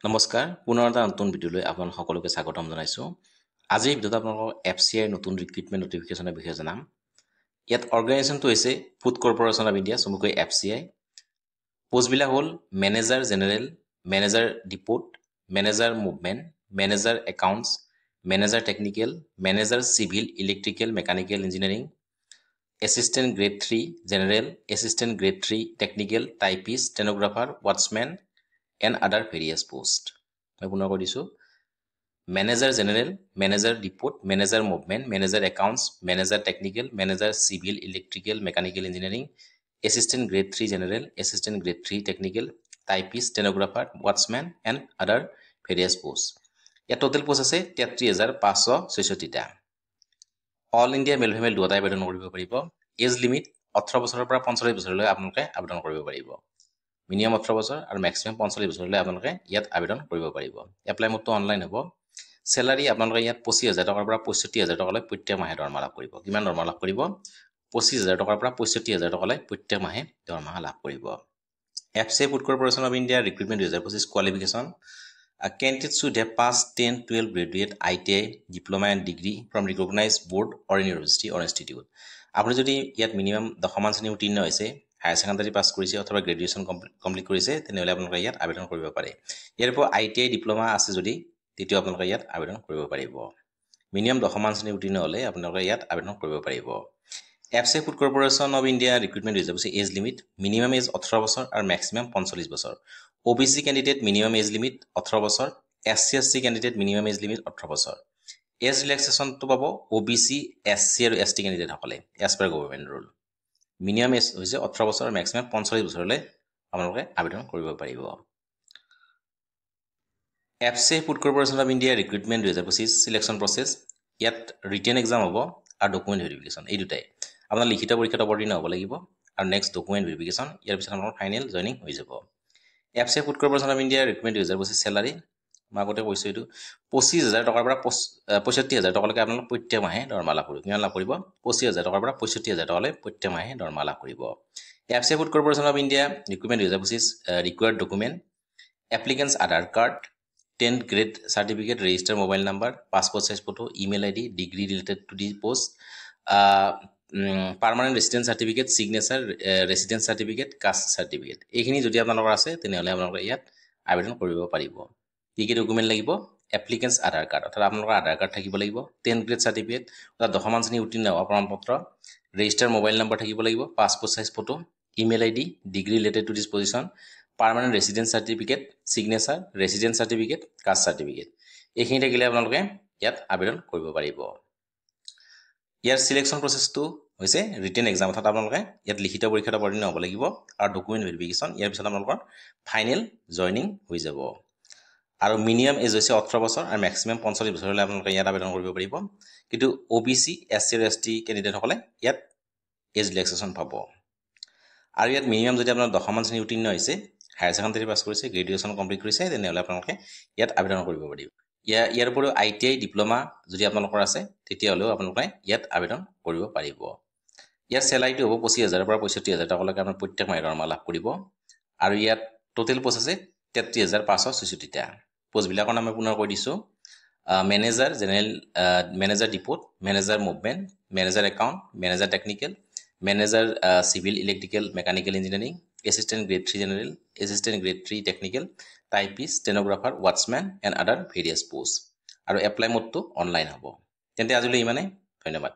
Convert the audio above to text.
নমস্কাৰ পুনৰ এটা নতুন ভিডিঅ'লৈ আপোনালোক সকলোকে স্বাগতম জনাইছো। আজি ভিডিঅ'ত আপোনালোকক এফচিআই নতুন ৰিক্ৰুটমেণ্ট নটিফিকেশ্যনৰ বিষয়ে জনাম। ইয়াত অৰ্গেনাইজেশ্যনটো হৈছে ফুড কৰ্পোৰেশ্যন অফ ইণ্ডিয়া, চমুকৈ এফচিআই। পোষ্টবিলাক হ'ল manager general, manager depot, manager movement, manager accounts, manager technical, manager civil electrical mechanical engineering, assistant grade 3 general, assistant grade 3 technical, typist, stenographer, watchmen and other various post. মই পুনৰ কৈ দিছো, manager general, manager depot, manager movement, manager accounts, manager technical, manager civil electrical mechanical engineering, assistant grade 3 general, assistant grade 3 technical, typist, stenographer, watchmen and other various post. ইয়াত total post আছে 33,566টা। All India male female দুটাই আবেদন কৰিব পাৰিব। As limit 18 বছৰৰ পৰা 45 বছৰলৈ আপোনালোকে আবেদন কৰিব পাৰিব। মিনিমাম 18 বছৰ আৰু মেক্সিমাম 45 বছৰলৈ আপোনালোকে ইয়াত আবেদন কৰিব পাৰিব। এপ্লাই মোডটো অনলাইন হ'ব। চেলাৰী আপোনালোকে ইয়াত 25,000 টকাৰ পৰা 65,000 টকালৈ প্ৰত্যেক মাহে দৰমহা লাভ কৰিব। কিমান দৰমহা লাভ কৰিব? 25,000 টকাৰ পৰা 65,000 টকালৈ প্ৰত্যেক মাহে দৰমহা লাভ কৰিব। FCI food corporation of India recruitment 2025 qualification. Candidates should have passed 10-12 graduate ITI, diploma and degree from recognized board or university or institute. আপুনি যদি ইয়াত মিনিমাম 10মান শ্ৰেণী উত্তীৰ্ণ হৈছে, হায়াৰ ছেকেণ্ডাৰী পাছ কৰিছে অথবা গ্ৰেজুৱেশ্যন কমপ্লিট কৰিছে, তেনেহ'লে আপোনালোকে ইয়াত আবেদন কৰিব পাৰে। ইয়াৰ পৰা ITI ডিপ্ল'মা আছে যদি তেতিয়া আপোনালোকে ইয়াত আবেদন কৰিব পাৰিব। মিনিমাম 10মান শ্ৰেণী উত্তীৰ্ণ হ'লে আপোনালোকে ইয়াত আবেদন কৰিব পাৰিব। FCI food corporation of India recruitment 2025 age limit minimum age 18 বছৰ আৰু মেক্সিমাম 45 বছৰ। OBC candidate minimum age limit 18 বছৰ, SC candidate minimum age limit 18 বছৰ। এজ ৰিলেক্সেশ্যনটো পাব OBC, SC আৰু ST কেণ্ডিডেটসকলে এজ পাৰ গভৰ্ণমেণ্ট ৰুল। মিনিমাম এজ হৈছে 18 বছৰ আৰু মেক্সিমাম 45 বছৰলৈ আপোনালোকে আবেদন কৰিব পাৰিব। FCI food corporation of India recruitment 2025 selection process. ইয়াত ৰিটেন এক্সাম হ'ব আৰু ডকুমেণ্ট ভেৰিফিকেশ্যন, এই দুটাই। আপোনাৰ লিখিত পৰীক্ষাত অৱতীৰ্ণ হ'ব লাগিব আৰু নেক্সট ডকুমেণ্ট ভেৰিফিকেশ্যন, ইয়াৰ পিছত আপোনাৰ ফাইনেল জইনিং হৈ যাব। FCI food corporation of India recruitment 2025 salary মই আগতে কৈছোঁ, এইটো 25,000 টকাৰ পৰা 65,000 টকালৈকে আপোনালোক প্ৰত্যেক মাহে দৰমহা লাভ কৰিব। কিমান লাভ কৰিব? 25,000 টকাৰ পৰা 65,000 টকালৈ প্ৰত্যেক মাহে দৰমহা লাভ কৰিব। FCI food corporation of India recruitment 2025 required document, applicants Aadhaar card, 10th grade certificate, register mobile number, passport size photo, email ID, degree related to the post, permanent residence certificate, signature, residence certificate, caste certificate. এইখিনি যদি আপোনালোকৰ আছে তেনেহ'লে আপোনালোকে ইয়াত আবেদন কৰিব পাৰিব। কি কি ডকুমেণ্ট লাগিব? এপ্লিকেণ্টছ আধাৰ কাৰ্ড, অৰ্থাৎ আপোনালোকৰ আধাৰ কাৰ্ড থাকিব লাগিব, 10th grade certificate, অৰ্থাৎ 10মান শ্ৰেণী উত্তীৰ্ণ হোৱা প্ৰমাণপত্ৰ, register mobile number থাকিব লাগিব, passport size photo, email ID, degree related to this position, permanent residence certificate, signature, residence certificate, caste certificate, এইখিনি থাকিলে আপোনালোকে ইয়াত আবেদন কৰিব পাৰিব। ইয়াৰ চিলেকশ্যন প্ৰচেছটো হৈছে ৰিটেন এক্সাম, অৰ্থাৎ আপোনালোকে ইয়াত লিখিত পৰীক্ষাত অৱতীৰ্ণ হ'ব লাগিব আৰু ডকুমেণ্ট ভেৰিফিকেশ্যন, ইয়াৰ পিছত আপোনালোকৰ ফাইনেল জইনিং হৈ যাব। আৰু মিনিমাম এজ হৈছে 18 বছৰ আৰু মেক্সিমাম 45 বছৰলৈ আপোনালোকে ইয়াত আবেদন কৰিব পাৰিব। কিন্তু OBC, SC আৰু ST কেণ্ডিডেটসকলে ইয়াত এজ ৰিলেক্সেশ্যন পাব। আৰু ইয়াত মিনিমাম যদি আপোনাৰ 10মান শ্ৰেণী উত্তীৰ্ণ হৈছে, হায়াৰ ছেকেণ্ডাৰী পাছ কৰিছে, গ্ৰেজুৱেশ্যন কমপ্লিট কৰিছে, তেনেহ'লে আপোনালোকে ইয়াত আবেদন কৰিব পাৰিব। ইয়াৰ উপৰিও ITI ডিপ্ল'মা যদি আপোনালোকৰ আছে তেতিয়াহ'লেও আপোনালোকে ইয়াত আবেদন কৰিব পাৰিব। ইয়াৰ চেলাৰীটো হ'ব 25,000 পৰা 65,000 টকালৈকে আপোনাৰ প্ৰত্যেক মাহে দৰমহা লাভ কৰিব। আৰু ইয়াত টোটেল পোষ্ট আছে 33,566টা। পোষ্টবিলাকৰ নাম মই পুনৰ কৈ দিছোঁ, manager general, manager depot, manager movement, manager account, manager technical, manager civil electrical mechanical engineering, assistant grade 3 general, assistant grade 3 technical, typist, stenographer, watchmen and other various post. আৰু এপ্লাই মোডটো অনলাইন হ'ব। তেন্তে আজিলৈ ইমানেই, ধন্যবাদ।